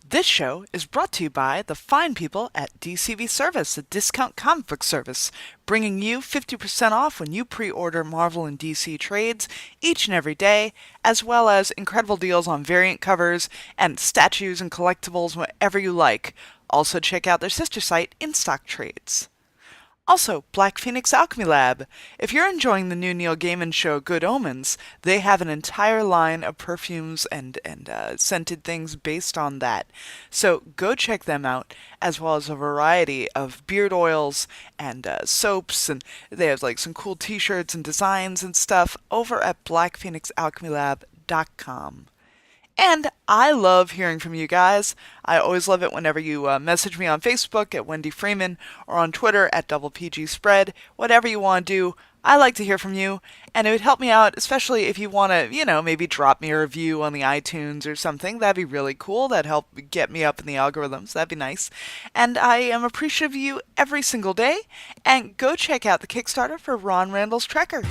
This show is brought to you by the fine people at DCV Service, a discount comic book service, bringing you 50% off when you pre-order Marvel and DC trades each and every day, as well as incredible deals on variant covers and statues and collectibles, whatever you like. Also check out their sister site, In Stock Trades. Also, Black Phoenix Alchemy Lab. If you're enjoying the new Neil Gaiman show Good Omens, they have an entire line of perfumes and scented things based on that. So go check them out, as well as a variety of beard oils and soaps, and they have like some cool T-shirts and designs and stuff over at blackphoenixalchemylab.com. And I love hearing from you guys. I always love it whenever you message me on Facebook at Wendy Freeman or on Twitter at DoublePGSpread. Whatever you want to do, I like to hear from you. And it would help me out, especially if you want to, maybe drop me a review on the iTunes or something. That'd be really cool. That'd help get me up in the algorithms. That'd be nice. And I am appreciative of you every single day. And go check out the Kickstarter for Ron Randall's Trekker.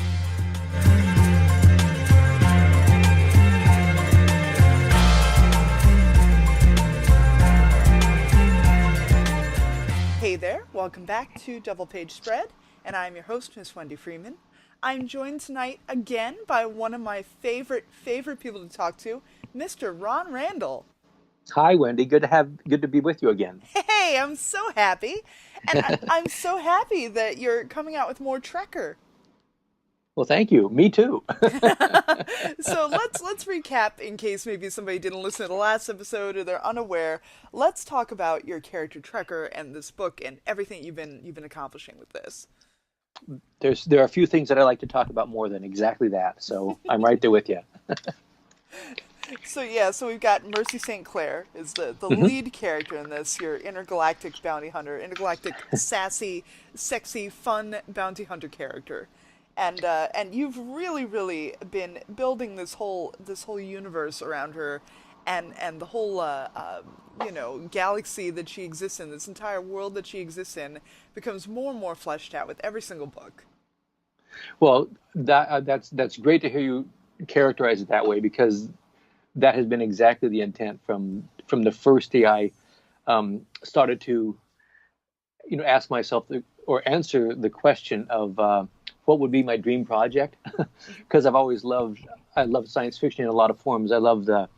Hey there, welcome back to Double Page Spread, and I'm your host, Miss Wendy Freeman. I'm joined tonight again by one of my favorite people to talk to, Mr. Ron Randall. Hi, Wendy. Good to be with you again. Hey, I'm so happy, and I'm so happy that you're coming out with more Trekker. Well, thank you. Me too. So let's recap in case maybe somebody didn't listen to the last episode or they're unaware. Let's talk about your character Trekker and this book and everything you've been accomplishing with this. There are a few things that I like to talk about more than exactly that, so I'm right there with you. So we've got Mercy St. Clair is the lead character in this, your intergalactic bounty hunter, intergalactic sassy, sexy, fun bounty hunter character. And you've really been building this whole universe around her, and the whole galaxy that she exists in, this entire world that she exists in, becomes more and more fleshed out with every single book. Well, that's great to hear you characterize it that way, because that has been exactly the intent from the first day I started to ask myself or answer the question of what would be my dream project, because I love science fiction in a lot of forms. I love the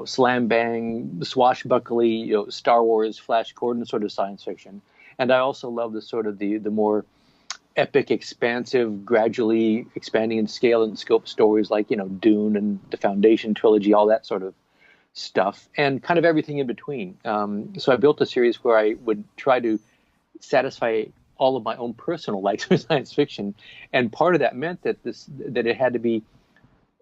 slam bang, swashbuckly, Star Wars, Flash Gordon sort of science fiction, and I also love the sort of the more epic, expansive, gradually expanding in scale and scope stories like Dune and the Foundation trilogy, all that sort of stuff, and kind of everything in between. So I built a series where I would try to satisfy all of my own personal likes for science fiction, and part of that meant that it had to be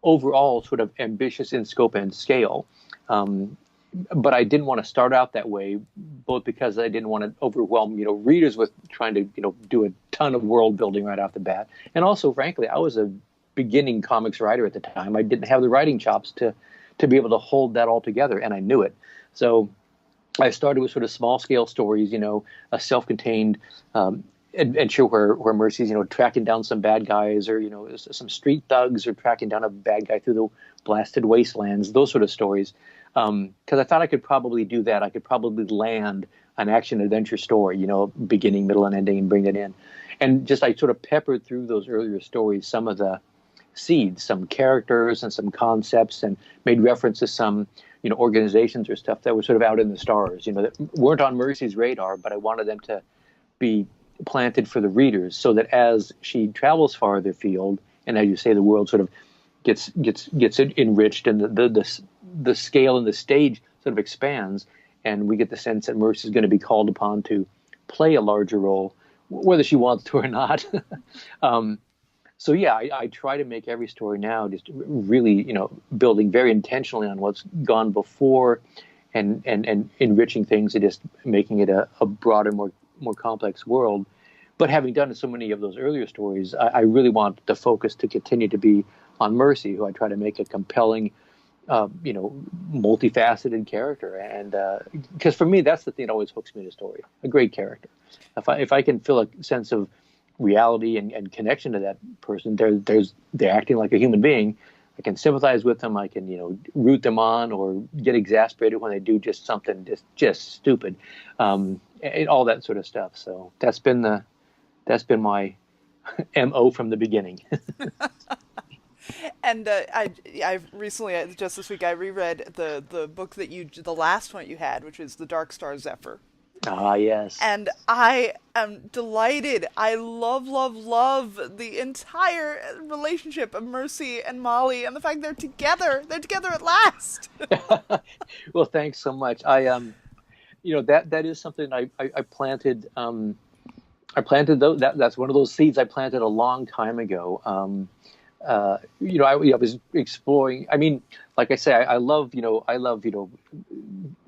overall sort of ambitious in scope and scale. But I didn't want to start out that way, both because I didn't want to overwhelm readers with trying to do a ton of world building right off the bat, and also, frankly, I was a beginning comics writer at the time. I didn't have the writing chops to be able to hold that all together, and I knew it. So I started with sort of small scale stories, a self-contained adventure where Mercy's, tracking down some bad guys, or, some street thugs, or tracking down a bad guy through the blasted wastelands, those sort of stories. Because I thought I could probably do that. I could probably land an action adventure story, beginning, middle, and ending, and bring it in. And just I sort of peppered through those earlier stories some of the seeds, some characters and some concepts, and made reference to some organizations or stuff that were sort of out in the stars, that weren't on Mercy's radar, but I wanted them to be planted for the readers, so that as she travels farther afield, and as you say, the world sort of gets enriched, and the scale and the stage sort of expands, and we get the sense that Mercy is going to be called upon to play a larger role, whether she wants to or not. So yeah, I try to make every story now just really, building very intentionally on what's gone before, and enriching things, and just making it a broader, more complex world. But having done so many of those earlier stories, I really want the focus to continue to be on Mercy, who I try to make a compelling, multifaceted character. And because for me, that's the thing that always hooks me in a story: a great character. If I can feel a sense of reality and connection to that person, they're acting like a human being, I can sympathize with them. I can, root them on or get exasperated when they do just something just stupid, and all that sort of stuff. So that's been my MO from the beginning. And I recently, just this week, I reread the book the last one you had, which is The Dark Star Zephyr. Ah, yes. And I am delighted. I love, love, love the entire relationship of Mercy and Molly, and the fact they're together. They're together at last. Well, thanks so much. That is something I planted. That's one of those seeds I planted a long time ago. I was exploring. I mean, like I say, I love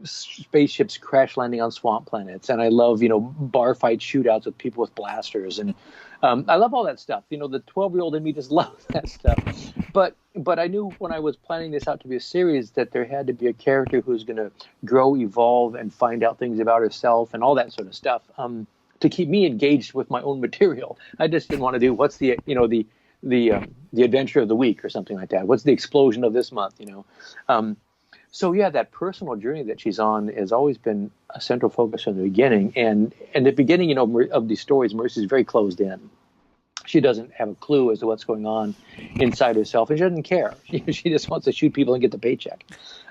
spaceships crash landing on swamp planets, and I love bar fight shootouts with people with blasters, and I love all that stuff. The 12-year-old in me just loves that stuff. But I knew when I was planning this out to be a series that there had to be a character who's going to grow, evolve, and find out things about herself and all that sort of stuff. To keep me engaged with my own material, I just didn't want to do what's the adventure of the week or something like that. What's the explosion of this month? So yeah, that personal journey that she's on has always been a central focus from the beginning. And the beginning, of these stories, Mercy's very closed in. She doesn't have a clue as to what's going on inside herself, and she doesn't care. She just wants to shoot people and get the paycheck.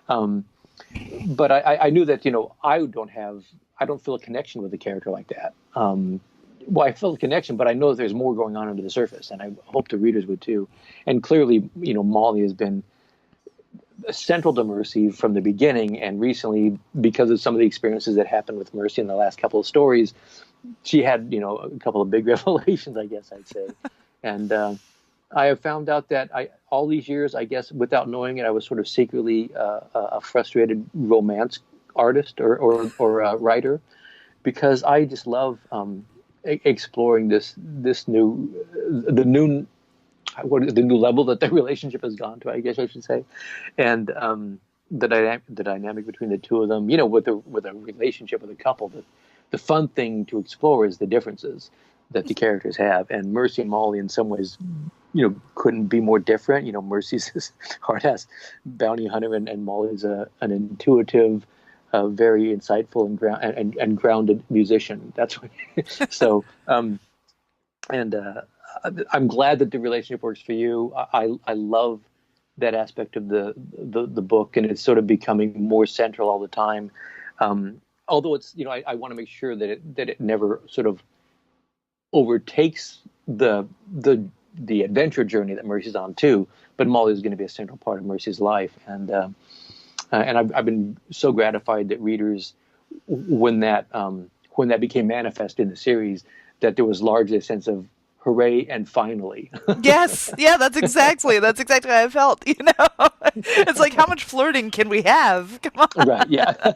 But I knew that I don't feel a connection with a character like that. Well, I feel a connection, but I know that there's more going on under the surface, and I hope the readers would too. And clearly, Molly has been central to Mercy from the beginning, and recently, because of some of the experiences that happened with Mercy in the last couple of stories, she had, a couple of big revelations, I guess I'd say. And I have found out that all these years, I guess, without knowing it, I was sort of secretly a frustrated romance artist or writer, because I just love exploring the new level that the relationship has gone to, I guess I should say, and the dynamic between the two of them. With a relationship with a couple, the fun thing to explore is the differences that the characters have, and Mercy and Molly in some ways, couldn't be more different. Mercy's this hard-ass bounty hunter, and Molly's an intuitive, very insightful and grounded musician. That's what. So, I'm glad that the relationship works for you. I love that aspect of the book, and it's sort of becoming more central all the time. Although it's I want to make sure that it never sort of overtakes the adventure journey that Mercy's on too. But Molly is going to be a central part of Mercy's life, and I've been so gratified that readers, when that became manifest in the series, that there was largely a sense of hooray and finally. Yes, yeah, that's exactly how I felt. It's like, how much flirting can we have? Come on. Right? Yeah.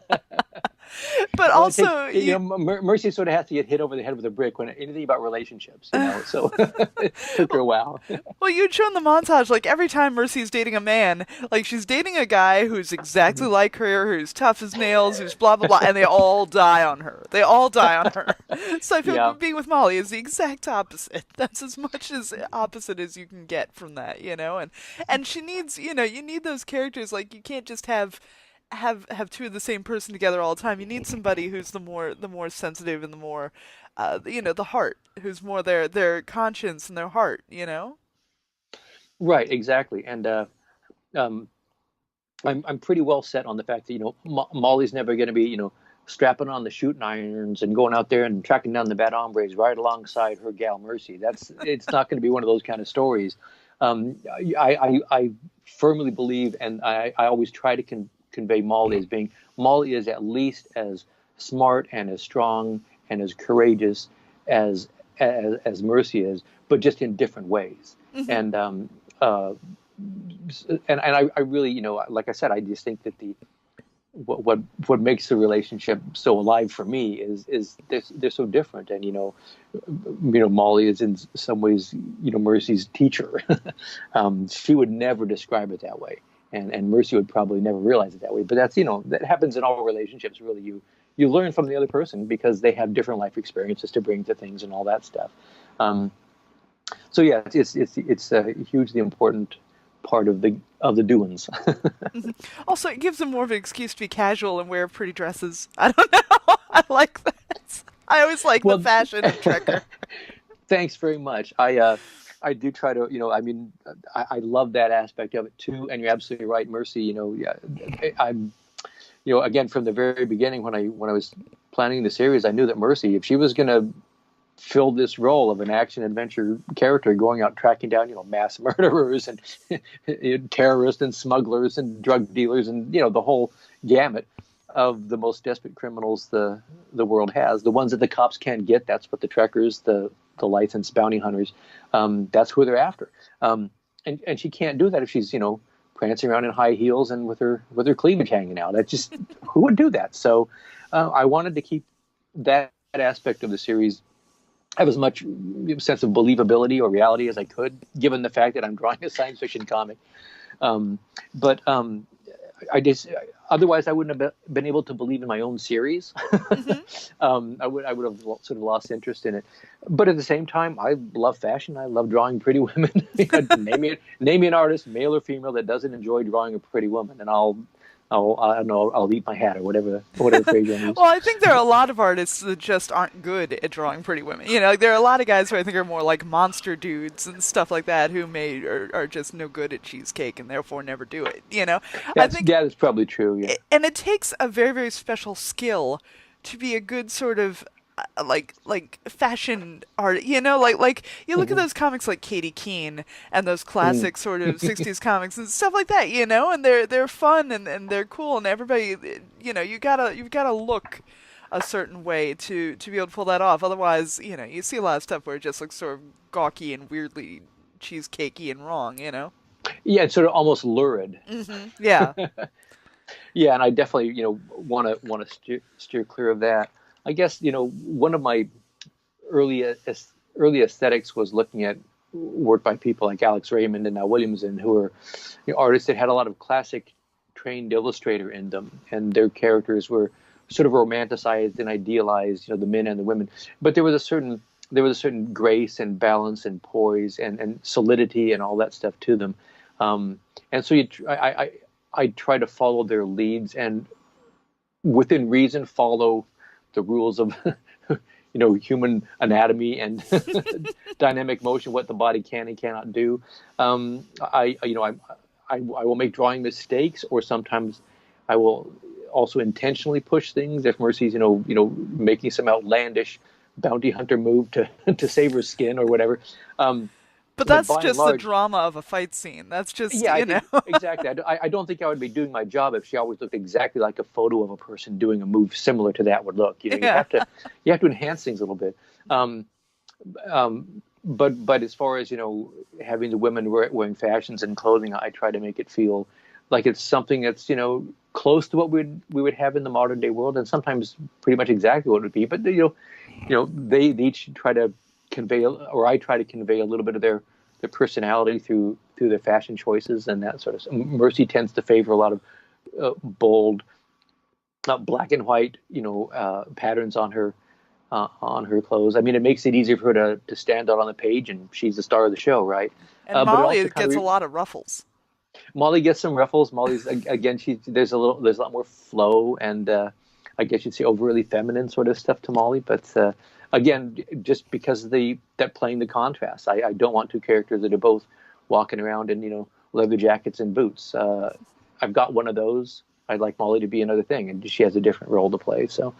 But Well, also, Mercy sort of has to get hit over the head with a brick when anything about relationships, So it took her a while. well, you'd shown the montage, like every time Mercy's dating a man, like she's dating a guy who's exactly like her, who's tough as nails, who's blah blah blah, and they all die on her. They all die on her. So I feel Yeah. being with Molly is the exact opposite. That's as much as opposite as you can get from that, and she needs, you need those characters. Like, you can't just have two of the same person together all the time. You need somebody who's the more sensitive and the more the heart, who's more their conscience and their heart. Right. Exactly. And I'm pretty well set on the fact that Molly's never going to be strapping on the shooting irons and going out there and tracking down the bad hombres right alongside her gal Mercy. It's not going to be one of those kind of stories. I firmly believe, and I always try to convey Molly as being, Molly is at least as smart and as strong and as courageous as Mercy is, but just in different ways. Mm-hmm. And I really, like I said, I just think that what makes the relationship so alive for me is they're so different. And Molly is in some ways Mercy's teacher. She would never describe it that way, and Mercy would probably never realize it that way. But that's that happens in all relationships. Really, you learn from the other person because they have different life experiences to bring to things and all that stuff. So yeah, it's a hugely important part of the doings. Mhm. Also, it gives them more of an excuse to be casual and wear pretty dresses. I don't know. I like that. I always like the Well, fashion of Trekker. thanks very much. I do try to, I mean, I love that aspect of it too. And you're absolutely right, Mercy. Yeah, I'm, again, from the very beginning when I was planning the series, I knew that Mercy, if she was going to fill this role of an action adventure character going out tracking down, mass murderers and terrorists and smugglers and drug dealers and, the whole gamut of the most desperate criminals the world has, the ones that the cops can't get. That's what the trekkers, the licensed bounty hunters, that's who they're after. And she can't do that if she's, prancing around in high heels and with her cleavage hanging out. That just, who would do that? So I wanted to keep that aspect of the series have as much sense of believability or reality as I could, given the fact that I'm drawing a science fiction comic. But I just, otherwise I wouldn't have been able to believe in my own series. Hmm. I would have sort of lost interest in it. But at the same time, I love fashion. I love drawing pretty women. Name me an artist, male or female, that doesn't enjoy drawing a pretty woman, and I don't know, I'll eat my hat or whatever phrase you use. Well, I think there are a lot of artists that just aren't good at drawing pretty women. Like there are a lot of guys who I think are more like monster dudes and stuff like that who are just no good at cheesecake and therefore never do it. I think, That's probably true. Yeah. and it takes a very, very special skill to be a good sort of like fashion art, like you look at Mm-hmm. those comics like Katie Keene and those Mm. classic sort of 60s comics and stuff like that, and they're fun and they're cool and everybody, you've gotta look a certain way to be able to pull that off. Otherwise, you see a lot of stuff where it just looks sort of gawky and weirdly cheesecakey and wrong. Yeah, it's sort of almost lurid. Yeah. Yeah, and I definitely, want to steer clear of that. I guess, one of my early early aesthetics was looking at work by people like Alex Raymond and Now Williamson, who are artists that had a lot of classic trained illustrator in them, and their characters were sort of romanticized and idealized, the men and the women. But there was a certain grace and balance and poise and solidity and all that stuff to them. And so I try to follow their leads and within reason follow the rules of human anatomy and dynamic motion, what the body can and cannot do. I will make drawing mistakes, or sometimes I will also intentionally push things. If Mercy's making some outlandish bounty hunter move to save her skin or whatever. But But that's by and just the large, drama of a fight scene. That's just, yeah, exactly. I don't think I would be doing my job if she always looked exactly like a photo of a person doing a move similar to that would look. Yeah. You have to enhance things a little bit. But as far as having the women wearing fashions and clothing, I try to make it feel like it's something that's close to what we would have in the modern day world, and sometimes pretty much exactly what it would be. But they each try to convey, or I try to convey a little bit of their personality through their fashion choices and that sort of stuff. Mercy tends to favor a lot of bold, not black and white, patterns on her clothes. I mean, it makes it easier for her to stand out on the page, and she's the star of the show, right? And But it Molly also gets a lot of ruffles. Molly gets some ruffles. Molly's again, there's a lot more flow, and I guess you'd say overly feminine sort of stuff to Molly. But again, just because of that playing the contrast, I don't want two characters that are both walking around in leather jackets and boots. I've got one of those. I'd like Molly to be another thing, and she has a different role to play. So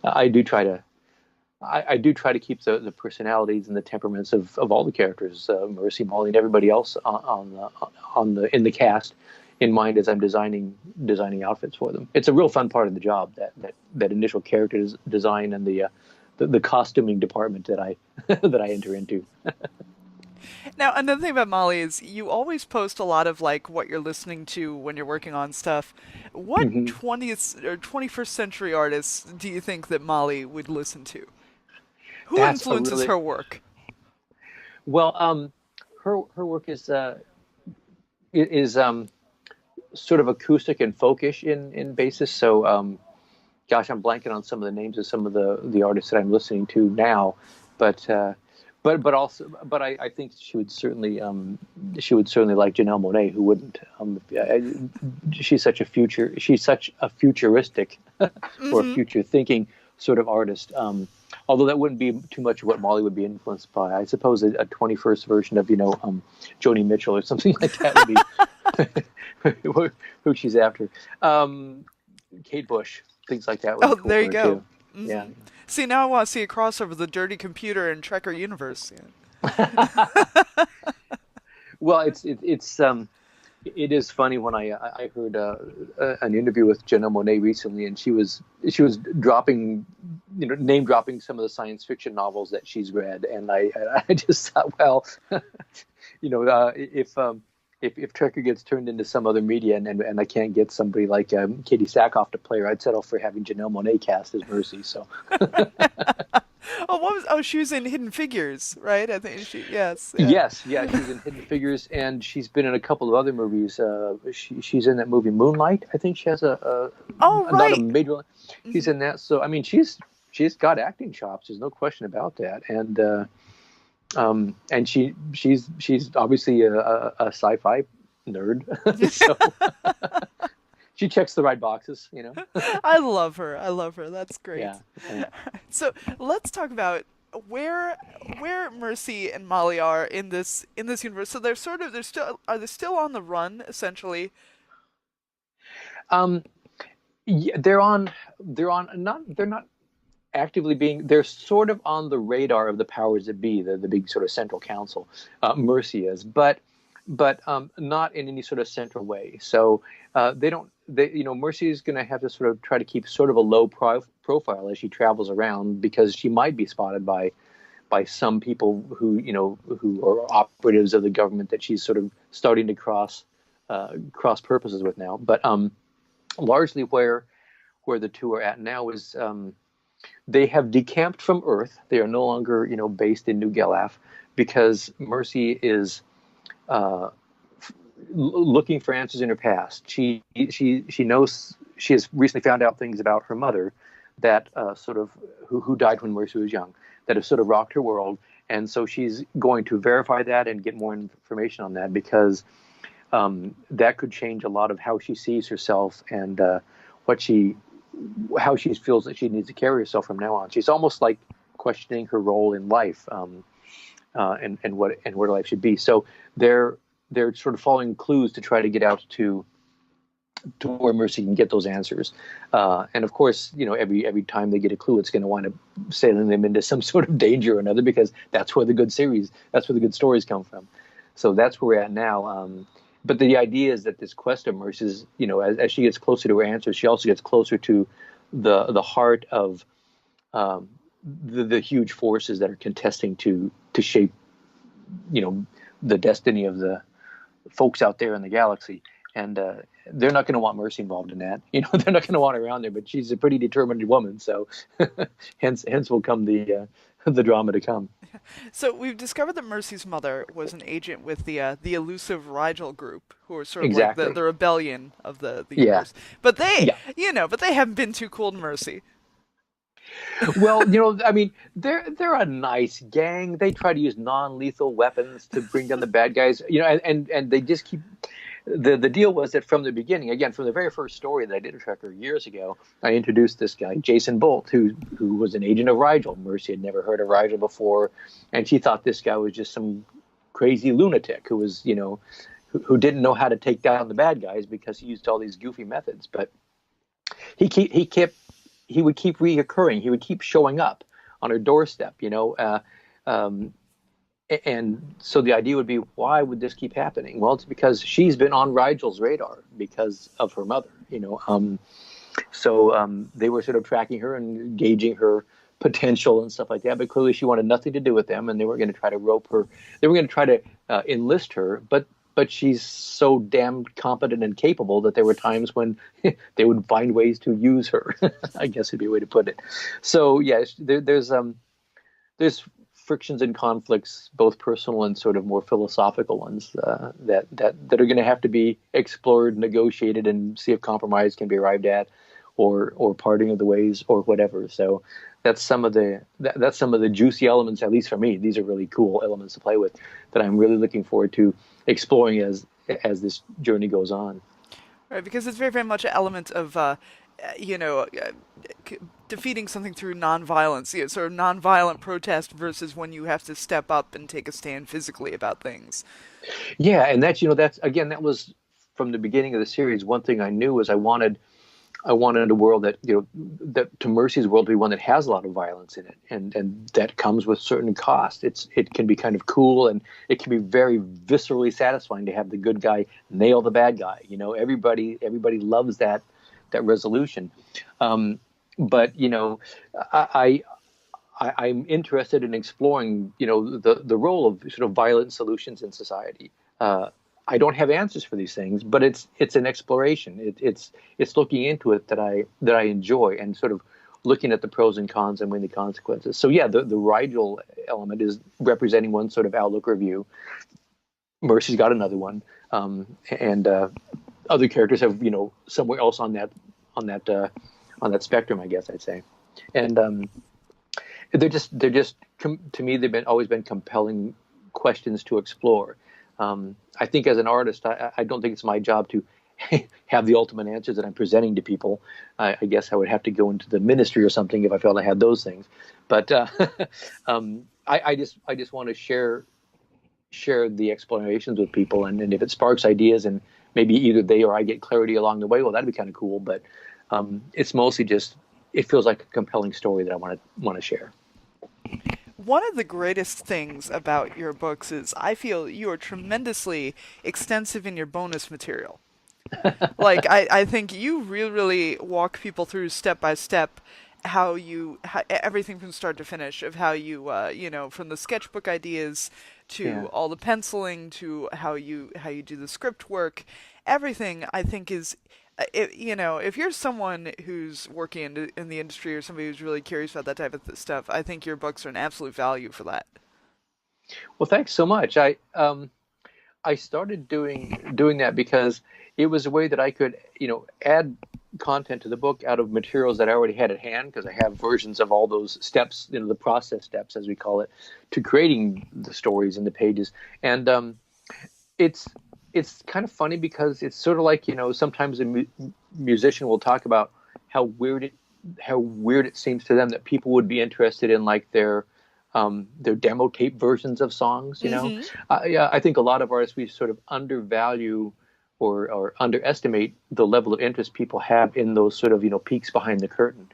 I do try to keep the personalities and the temperaments of all the characters, Mercy, Molly, and everybody else in the cast in mind as I'm designing outfits for them. It's a real fun part of the job, that initial character design and the costuming department that I that I enter into. Now, another thing about Molly is you always post a lot of like what you're listening to when you're working on stuff. What Hmm. 20th or 21st century artists do you think that Molly would listen to? Who That's a influences really her work? well. Her work is sort of acoustic and folkish in basis. So, gosh, I'm blanking on some of the names of some of the artists that I'm listening to now, but but I think she would certainly like Janelle Monáe, who wouldn't. She's such a futuristic or Hmm. future thinking sort of artist. Although that wouldn't be too much of what Molly would be influenced by. I suppose a 21st version of Joni Mitchell or something like that would be who she's after. Kate Bush, things like that would Oh, be cool there for you her go. too. Yeah. See, now I want to see a crossover of the Dirty Computer and Trekker universe. Yeah. Well, it is funny when I heard an interview with Jenna Monet recently, and she was dropping, name dropping some of the science fiction novels that she's read, and I just thought, well, if Trekker gets turned into some other media, and I can't get somebody like Katie Sackhoff to play her, I'd settle for having Janelle Monáe cast as Mercy. So Oh, what was? Oh, she was in Hidden Figures, right? I think she. Yes. Yeah. yes, yeah, she's in Hidden Figures, and she's been in a couple of other movies. She's in that movie Moonlight. I think she has Oh, not a right. major. She's in that. So I mean, she's got acting chops. There's no question about that. And she's obviously a sci-fi nerd, so she checks the right boxes. I love her. I love her. That's great. Yeah, yeah. So let's talk about where where Mercy and Molly are in this universe. So they're still are they still on the run essentially? Um, yeah, they're not actively being, they're sort of on the radar of the powers that be, the big sort of central council. Mercy is, but not in any sort of central way. So they don't they Mercy is going to have to sort of try to keep sort of a low profile as she travels around, because she might be spotted by some people who are operatives of the government that she's sort of starting to cross purposes with now. But largely where the two are at now is they have decamped from Earth. They are no longer, based in New Gelaf, because Mercy is looking for answers in her past. She knows, she has recently found out things about her mother that sort of who died when Mercy was young, that have sort of rocked her world, and so she's going to verify that and get more information on that, because that could change a lot of how she sees herself and how she feels that she needs to carry herself from now on. She's almost like questioning her role in life, and where life should be. So they're sort of following clues to try to get out to where Mercy can get those answers. And of course, every time they get a clue, it's going to wind up sailing them into some sort of danger or another, because that's where the good stories come from. So that's where we're at now. But the idea is that this quest of Mercy's, as she gets closer to her answers, she also gets closer to the heart of the huge forces that are contesting to shape, the destiny of the folks out there in the galaxy. And they're not going to want Mercy involved in that. They're not going to want her around there. But she's a pretty determined woman, so hence will come the drama to come. So we've discovered that Mercy's mother was an agent with the elusive Rigel group, who are sort of like Exactly. the rebellion of the Yeah. universe. But they, Yeah. but they haven't been too cool to Mercy. Well, I mean, they're a nice gang. They try to use non-lethal weapons to bring down the bad guys. And they just keep. The deal was that from the beginning, again, from the very first story that I did a Trekker years ago, I introduced this guy, Jason Bolt, who was an agent of Rigel. Mercy had never heard of Rigel before, and she thought this guy was just some crazy lunatic who was, who didn't know how to take down the bad guys because he used all these goofy methods. But he would keep reoccurring. He would keep showing up on her doorstep, and so the idea would be, why would this keep happening? Well, it's because she's been on Rigel's radar because of her mother, So they were sort of tracking her and gauging her potential and stuff like that. But clearly she wanted nothing to do with them, and they were going to try to rope her. They were going to try to enlist her, but she's so damn competent and capable that there were times when they would find ways to use her. I guess would be a way to put it. So yes, there's frictions and conflicts, both personal and sort of more philosophical ones, that are going to have to be explored, negotiated, and see if compromise can be arrived at, or parting of the ways or whatever. So that's some of that's some of the juicy elements, at least for me. These are really cool elements to play with that I'm really looking forward to exploring as this journey goes on. Right, because it's very, very much an element of, you know, defeating something through nonviolence, sort of nonviolent protest versus when you have to step up and take a stand physically about things. Yeah, and that's that's again that was from the beginning of the series. One thing I knew was I wanted a world that that to Mercy's world to be one that has a lot of violence in it, and that comes with certain cost. It can be kind of cool, and it can be very viscerally satisfying to have the good guy nail the bad guy. Everybody loves that resolution. But I'm interested in exploring the role of sort of violent solutions in society. I don't have answers for these things, but it's an exploration. It's looking into it that I enjoy, and sort of looking at the pros and cons and weighing the consequences. So yeah, the Rigel element is representing one sort of outlook or view. Mercy's got another one, and other characters have somewhere else on that spectrum, I guess I'd say. And they're just to me they've always been compelling questions to explore. I think as an artist, I don't think it's my job to have the ultimate answers that I'm presenting to people. I guess I would have to go into the ministry or something if I felt I had those things. But I just want to share the explorations with people, and if it sparks ideas, and maybe either they or I get clarity along the way, well, that'd be kind of cool. But it's mostly just it feels like a compelling story that I want to share. One of the greatest things about your books is I feel you are tremendously extensive in your bonus material. Like I think you really, really walk people through step by step everything from start to finish of how you from the sketchbook ideas Yeah. to all the penciling to how you do the script work. Everything I think is if you're someone who's working in the industry or somebody who's really curious about that type of stuff, I think your books are an absolute value for that. Well, thanks so much. I started doing that because it was a way that I could, add content to the book out of materials that I already had at hand, because I have versions of all those steps, the process steps, as we call it, to creating the stories and the pages. And it's kind of funny because it's sort of like, sometimes a musician will talk about how weird it seems to them that people would be interested in like their demo tape versions of songs. Hmm. Yeah, I think a lot of artists, we sort of undervalue or underestimate the level of interest people have in those sort of peeks behind the curtain.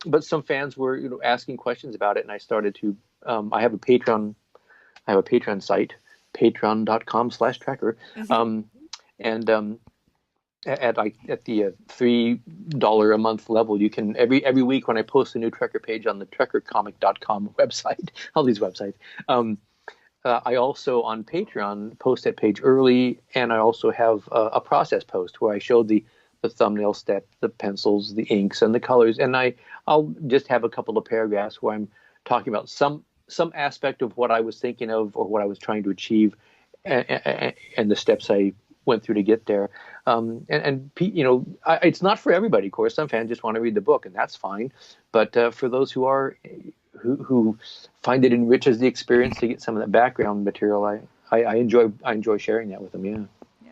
But some fans were asking questions about it, and I started to. I have a Patreon site, patreon.com/tracker, Hmm. and at the $3 a month level, you can every week when I post a new Trekker page on the trekkercomic.com website, all these websites. I also on Patreon post that page early, and I also have a process post where I show the thumbnail step, the pencils, the inks, and the colors, and I'll just have a couple of paragraphs where I'm talking about some aspect of what I was thinking of or what I was trying to achieve, and the steps I went through to get there. It's not for everybody, of course. Some fans just want to read the book, and that's fine. But for those who find it enriches the experience to get some of that background material, I enjoy sharing that with them. Yeah. Yeah.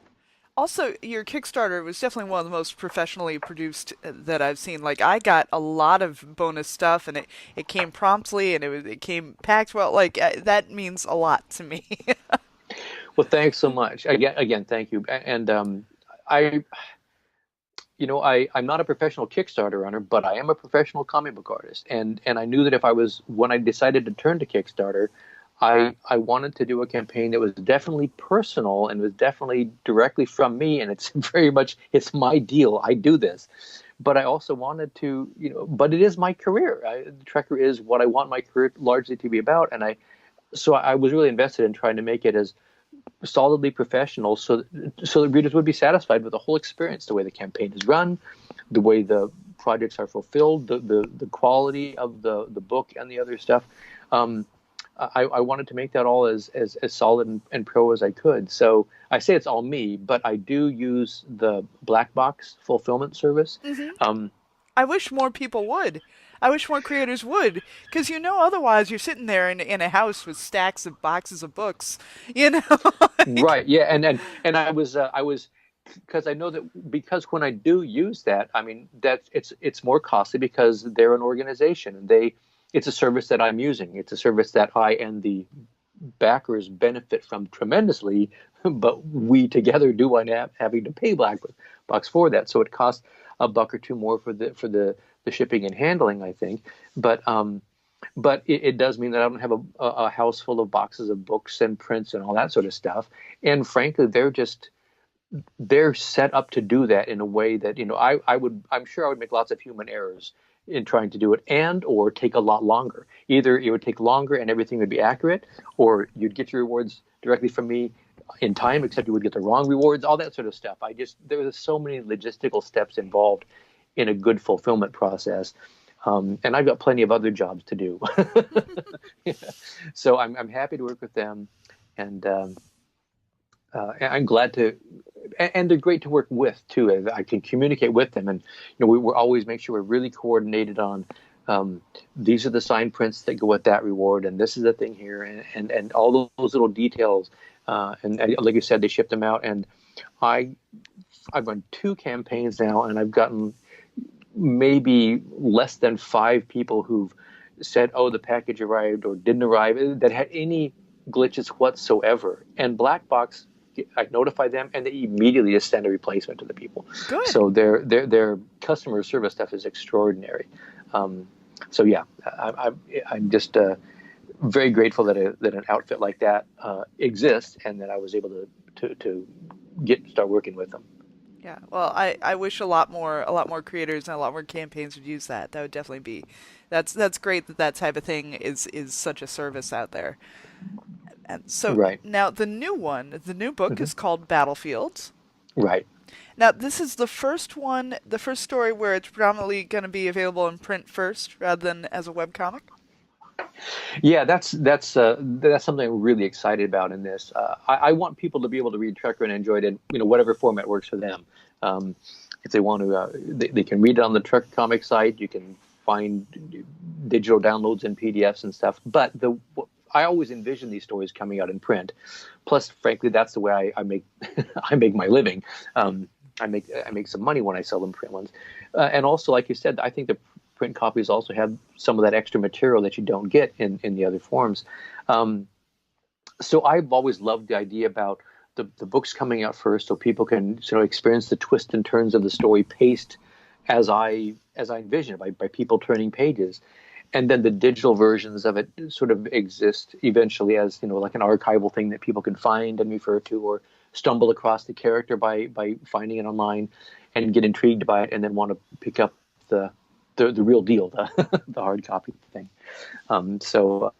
Also, your Kickstarter was definitely one of the most professionally produced that I've seen. Like, I got a lot of bonus stuff, and it came promptly, and it came packed well. Like, that means a lot to me. Well, thanks so much. Again, thank you. And I, I'm not a professional Kickstarter runner, but I am a professional comic book artist. And I knew that when I decided to turn to Kickstarter, I wanted to do a campaign that was definitely personal and was definitely directly from me. And it's very much, it's my deal. I do this. But I also wanted to, but it is my career. Trekker is what I want my career largely to be about. So I was really invested in trying to make it as solidly professional, so that readers would be satisfied with the whole experience, the way the campaign is run, the way the projects are fulfilled, the quality of the book and the other stuff. I wanted to make that all as solid and pro as I could. So I say it's all me, but I do use the black box fulfillment service. Hmm. Um, I wish more people would. I wish more creators would, because otherwise you're sitting there in a house with stacks of boxes of books, you know. like, right. Yeah. And I was because I know that because when I do use that, I mean that it's more costly because they're an organization and it's a service that I'm using. It's a service that I and the backers benefit from tremendously, but we together do wind up having to pay Black Box for that. So it costs a buck or two more for the shipping and handling, I think. But it does mean that I don't have a house full of boxes of books and prints and all that sort of stuff. And frankly, they're set up to do that in a way that I'm sure I would make lots of human errors in trying to do it, and or take a lot longer. Either it would take longer and everything would be accurate, or you'd get your rewards directly from me in time, except you would get the wrong rewards, all that sort of stuff. There's so many logistical steps involved in a good fulfillment process. And I've got plenty of other jobs to do. So I'm happy to work with them, and I'm glad to, and they're great to work with too. I can communicate with them, and we're always make sure we're really coordinated on. These are the sign prints that go with that reward, and this is the thing here, and all those little details. And like you said, they ship them out, and I've run 2 campaigns now, and I've gotten maybe less than 5 people who've said, "Oh, the package arrived," or "didn't arrive," that had any glitches whatsoever. And Black Box, I notify them, and they immediately just send a replacement to the people. good. So their customer service stuff is extraordinary. So yeah, I'm just very grateful that an outfit like that exists, and that I was able to start working with them. Yeah. Well, I wish a lot more creators and a lot more campaigns would use that. That would definitely be that's great that that type of thing is such a service out there. And so Right. now the new book Hmm. is called Battlefields. Right. Now, this is the first story where it's predominantly going to be available in print first rather than as a webcomic. Yeah, that's something I'm really excited about in this. I want people to be able to read Trucker and enjoy it in whatever format works for them. Um, if they want to, they can read it on the Trucker comic site. You can find digital downloads and PDFs and stuff. But I always envision these stories coming out in print. Plus, frankly, that's the way I make I make my living. I make some money when I sell them print ones, and also, like you said, I think the print copies also have some of that extra material that you don't get in the other forms. So I've always loved the idea about the books coming out first, so people can sort of experience the twists and turns of the story paced as I envision it, by people turning pages. And then the digital versions of it sort of exist eventually as like an archival thing that people can find and refer to, or stumble across the character by finding it online and get intrigued by it, and then want to pick up the real deal, the hard copy thing. So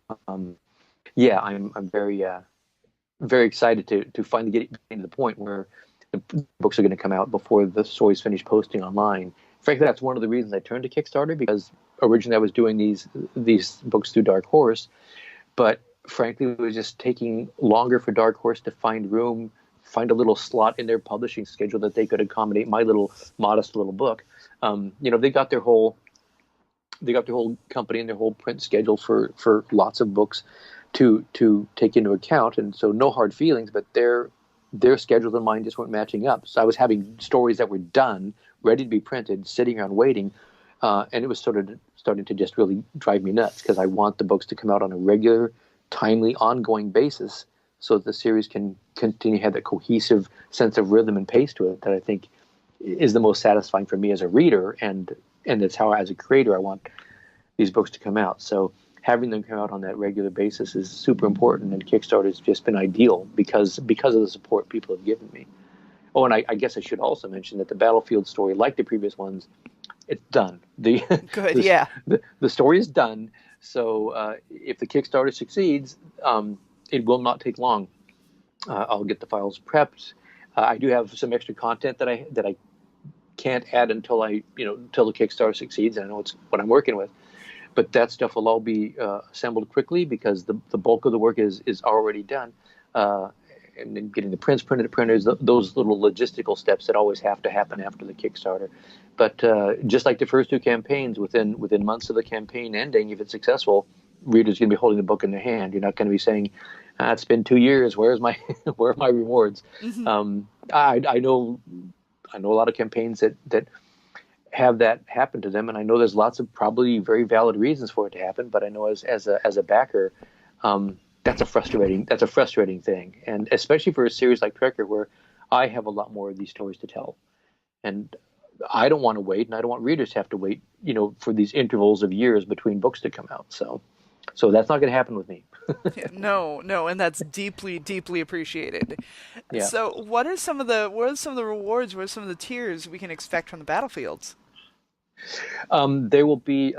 yeah, I'm very excited to finally get to the point where the books are going to come out before the story's finished posting online. Frankly, that's one of the reasons I turned to Kickstarter, because originally I was doing these books through Dark Horse, but frankly, it was just taking longer for Dark Horse to find a little slot in their publishing schedule that they could accommodate my little modest little book. They got their whole company and their whole print schedule for lots of books to take into account, and so no hard feelings, but their schedules and mine just weren't matching up. So I was having stories that were done, ready to be printed, sitting around waiting, and it was sort of starting to just really drive me nuts, because I want the books to come out on a regular, timely, ongoing basis, so that the series can continue to have that cohesive sense of rhythm and pace to it that I think is the most satisfying for me as a reader, and that's how, as a creator, I want these books to come out. So having them come out on that regular basis is super important, and Kickstarter has just been ideal because of the support people have given me. Oh, and I guess I should also mention that the Battlefield story, like the previous ones, it's done. The Good, yeah. the story is done. So if the Kickstarter succeeds, it will not take long. I'll get the files prepped. I do have some extra content that I can't add until the Kickstarter succeeds, and I know it's what I'm working with. but that stuff will all be assembled quickly because the bulk of the work is already done. And then getting the prints printed at printers, those little logistical steps that always have to happen after the Kickstarter. But just like the first two campaigns, within months of the campaign ending, if it's successful, readers going to be holding the book in their hand. You're not going to be saying, "It's been 2 years. Where's my where are my rewards?" Hmm. I know a lot of campaigns that have that happen to them, and I know there's lots of probably very valid reasons for it to happen. But I know as a backer, that's a frustrating thing, and especially for a series like Trekker, where I have a lot more of these stories to tell, and I don't want to wait, and I don't want readers to have to wait, for these intervals of years between books to come out. So that's not going to happen with me. Yeah, no, no, and that's deeply, deeply appreciated. Yeah. So, what are some of the rewards? What are some of the tiers we can expect from the battlefields? There will be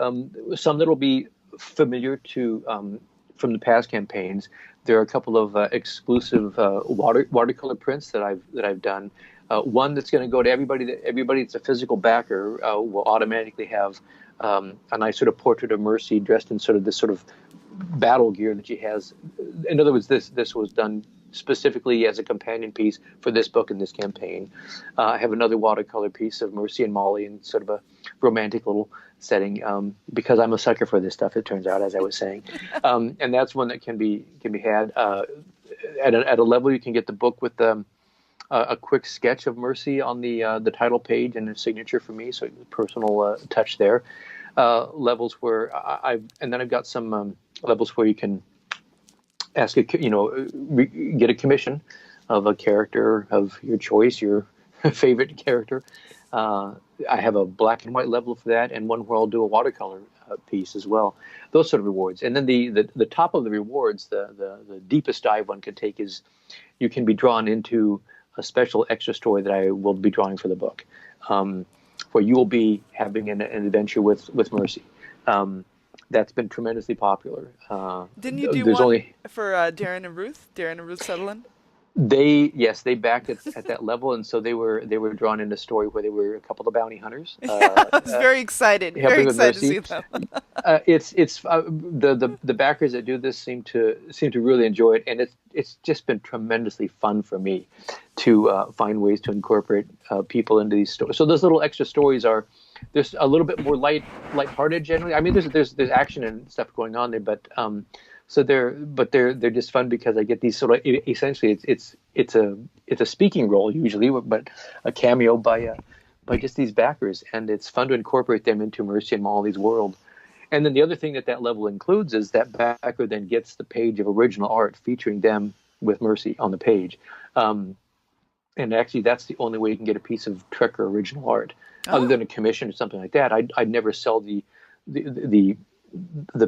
some that will be familiar to from the past campaigns. There are a couple of exclusive watercolor prints that I've done. One that's going to go to everybody that's a physical backer will automatically have a nice sort of portrait of Mercy dressed in sort of this sort of battle gear that she has. In other words, this was done specifically as a companion piece for this book and this campaign. I have another watercolor piece of Mercy and Molly in sort of a romantic little setting, because I'm a sucker for this stuff. It turns out, as I was saying, and that's one that can be had at a level. You can get the book with a quick sketch of Mercy on the title page and a signature for me, so personal touch there. Levels where and then I've got some levels where you can ask get a commission of a character of your choice, your favorite character. I have a black and white level for that, and one where I'll do a watercolor piece as well. Those sort of rewards, and then the top of the rewards, the deepest dive one can take is you can be drawn into a special extra story that I will be drawing for the book, where you will be having an adventure with Mercy. That's been tremendously popular. Didn't you do There's one only for Darren and Ruth Sutherland? they backed at that level, and so they were drawn in a story where they were a couple of bounty hunters Yeah, I was very helping with excited to see Mercy. them. It's the backers that do this seem to really enjoy it, and it's just been tremendously fun for me to find ways to incorporate people into these stories. So those little extra stories are there's a little bit more lighthearted generally. I mean, there's action and stuff going on there, but so they're just fun because I get these sort of essentially it's a speaking role usually, but a cameo by just these backers, and it's fun to incorporate them into Mercy and Molly's world. And then the other thing that level includes is that backer then gets the page of original art featuring them with Mercy on the page. And actually, that's the only way you can get a piece of Trekker original art, other than a commission or something like that. I'd never sell the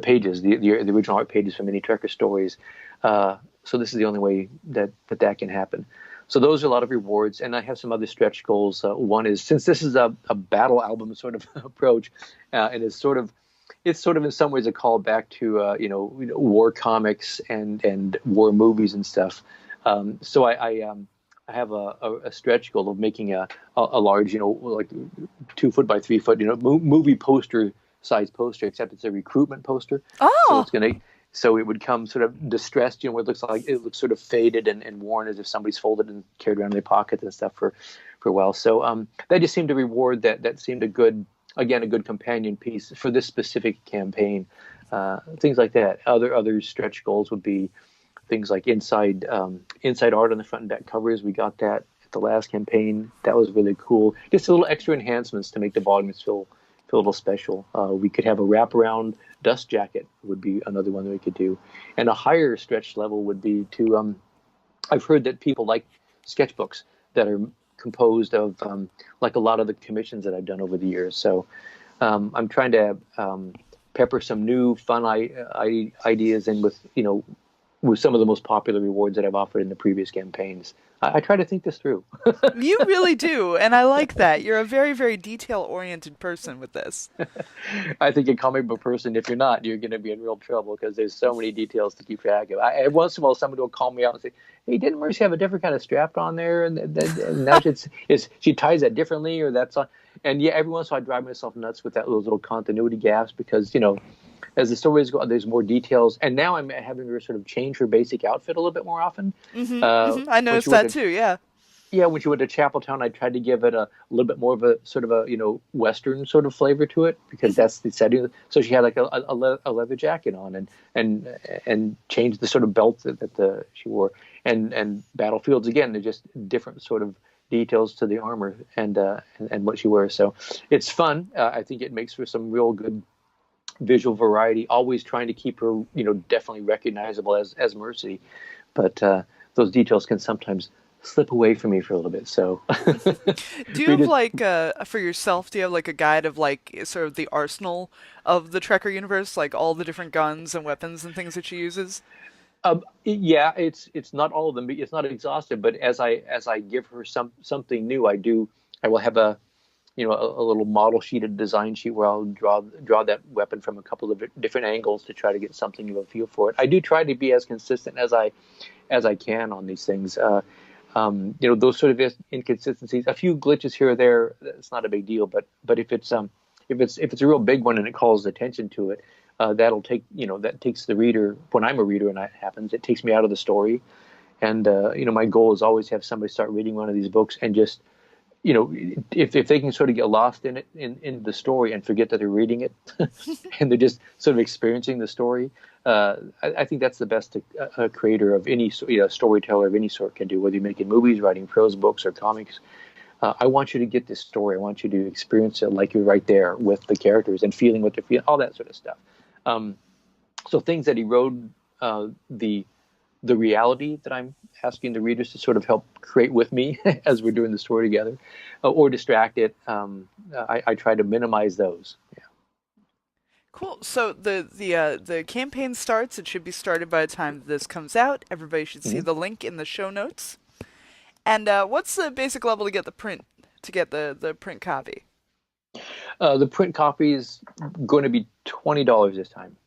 pages, the original art pages from any Trekker stories. So this is the only way that can happen. So those are a lot of rewards, and I have some other stretch goals. One is, since this is a battle album sort of approach, and it's sort of in some ways a call back to war comics and war movies and stuff. So I have a stretch goal of making a large, like 2 foot by 3 foot, movie poster size poster, except it's a recruitment poster. Oh, So it would come sort of distressed, where it looks sort of faded and worn, as if somebody's folded and carried around in their pockets and stuff for a while. So that just seemed to reward that seemed a good companion piece for this specific campaign. Things like that. Other stretch goals would be things like inside art on the front and back covers. We got that at the last campaign. That was really cool. Just a little extra enhancements to make the volumes feel a little special. We could have a wraparound dust jacket would be another one that we could do. And a higher stretch level would be to, I've heard that people like sketchbooks that are composed of, like a lot of the commissions that I've done over the years. So I'm trying to pepper some new fun ideas in with some of the most popular rewards that I've offered in the previous campaigns. I try to think this through. you really do, and I like that. You're a very, very detail-oriented person with this. I think a comic book person, if you're not, you're going to be in real trouble because there's so many details to keep track of. Every once in a while, somebody will call me out and say, "Hey, didn't Mercy have a different kind of strap on there? And now she ties that differently, or that's on." And yeah, every once in a while, I drive myself nuts with those little continuity gaps because as the stories go on, there's more details. And now I'm having her sort of change her basic outfit a little bit more often. I When she noticed went that to too. Yeah. yeah, when she went to Chapeltown, I tried to give it a little bit more of a sort of a Western sort of flavor to it because that's the setting. So she had like a leather jacket on and and changed the sort of belt that she wore and battlefields again. They're just different sort of details to the armor and what she wears. So it's fun. I think it makes for some real good visual variety. Always trying to keep her definitely recognizable as Mercy, but those details can sometimes slip away from me for a little bit. So Do you have readers, like for yourself? Do you have like a guide of like sort of the arsenal of the Trekker universe, like all the different guns and weapons and things that she uses? yeah, it's not all of them. It's not exhaustive, but as I give her something new, I will have a little model sheet, a design sheet where I'll draw that weapon from a couple of different angles to try to get something of a feel for it. I do try to be as consistent as I can on these things. Those sort of inconsistencies, a few glitches here or there, it's not a big deal. But if it's a real big one and it calls attention to it, that'll that takes the reader. When I'm a reader and that happens, it takes me out of the story. And my goal is always have somebody start reading one of these books and just if they can sort of get lost in it in the story and forget that they're reading it and they're just sort of experiencing the story, I think that's the best a creator of any storyteller of any sort can do, whether you're making movies, writing prose books or comics. I want you to get this story. I want you to experience it like you're right there with the characters and feeling what they're feeling, all that sort of stuff. So things that erode the reality that I'm asking the readers to sort of help create with me as we're doing the story together, or distract it. I try to minimize those. Yeah. Cool. So the campaign starts. It should be started by the time this comes out. Everybody should see Mm-hmm. the link in the show notes. And what's the basic level to get the print copy? The print copy is going to be $20 this time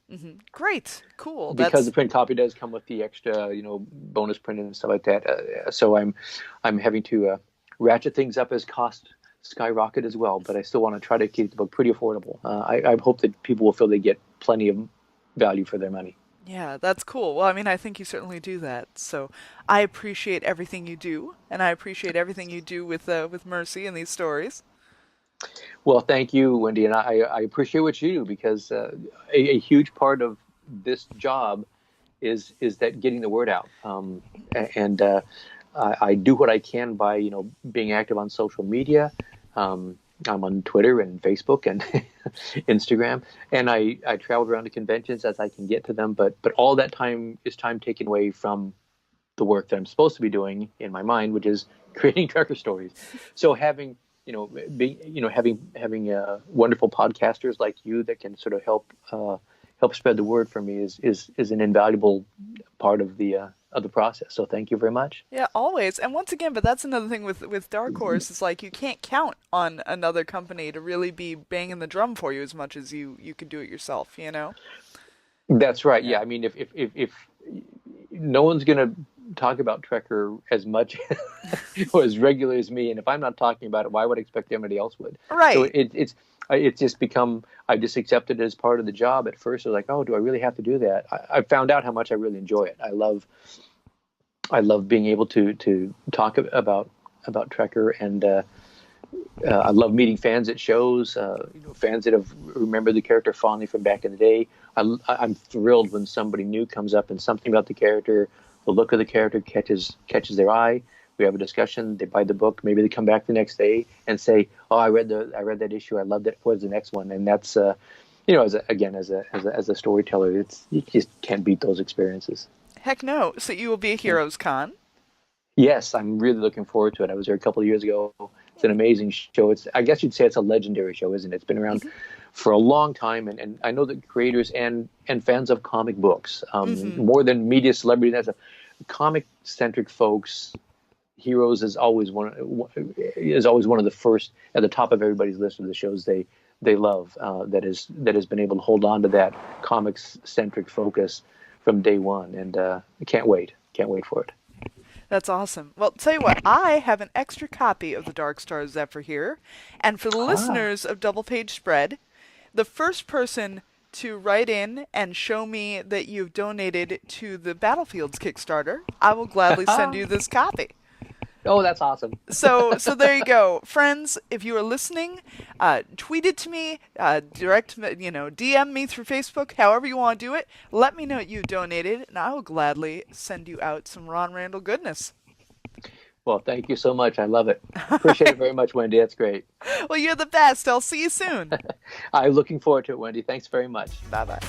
Great. Cool. because the That's print copy does come with the extra, bonus print and stuff like that. So I'm having to ratchet things up as cost skyrocket as well. But I still want to try to keep the book pretty affordable. I hope that people will feel they get plenty of value for their money. Yeah, that's cool. Well, I mean, I think you certainly do that. So I appreciate everything you do, and I appreciate everything you do with Mercy and these stories. Well, thank you, Wendy, and I appreciate what you do because a huge part of this job is that getting the word out. And I do what I can by being active on social media. I'm on Twitter and Facebook and Instagram, and I travel around to conventions as I can get to them. But all that time is time taken away from the work that I'm supposed to be doing in my mind, which is creating trucker stories. So having having wonderful podcasters like you that can sort of help spread the word for me is an invaluable part of the process. So thank you very much. Yeah, always. And once again, but that's another thing with Dark Horse is like you can't count on another company to really be banging the drum for you as much as you could do it yourself, you know? That's right. Yeah. Yeah, I mean, if no one's gonna talk about Trekker as much or as regularly as me, and if I'm not talking about it, why would I expect anybody else would? So Right. it's just become I just accepted it as part of the job. At first, I was like, oh, do I really have to do that? I found out how much I really enjoy it. I love being able to talk about Trekker, and I love meeting fans at shows, fans that have remembered the character fondly from back in the day. I'm thrilled when somebody new comes up and something about the character, the look of the character catches their eye. We have a discussion. They buy the book. Maybe they come back the next day and say, "Oh, I read that issue. I loved it. What's the next one?" And that's as a storyteller, you just can't beat those experiences. Heck no. So you will be at Heroes Con. Yes, I'm really looking forward to it. I was there a couple of years ago. It's an amazing show. I guess you'd say it's a legendary show, isn't it? It's been around for a long time, and I know that creators and fans of comic books, more than media celebrities, as a comic-centric folks, Heroes is always one of the first at the top of everybody's list of the shows they love. That has been able to hold on to that comics-centric focus from day one, and I can't wait for it. That's awesome. Well, tell you what, I have an extra copy of the Dark Star Zephyr here, and for the Ah, listeners of Double Page Spread, the first person to write in and show me that you've donated to the Battlefields Kickstarter, I will gladly send you this copy. Oh, that's awesome. So there you go, friends. If you are listening, tweet it to me, DM me through Facebook, however you want to do it. Let me know you donated, and I will gladly send you out some Ron Randall goodness. Well, thank you so much. I love it. Appreciate it very much, Wendy. That's great. Well, you're the best. I'll see you soon. I'm looking forward to it, Wendy. Thanks very much. Bye bye.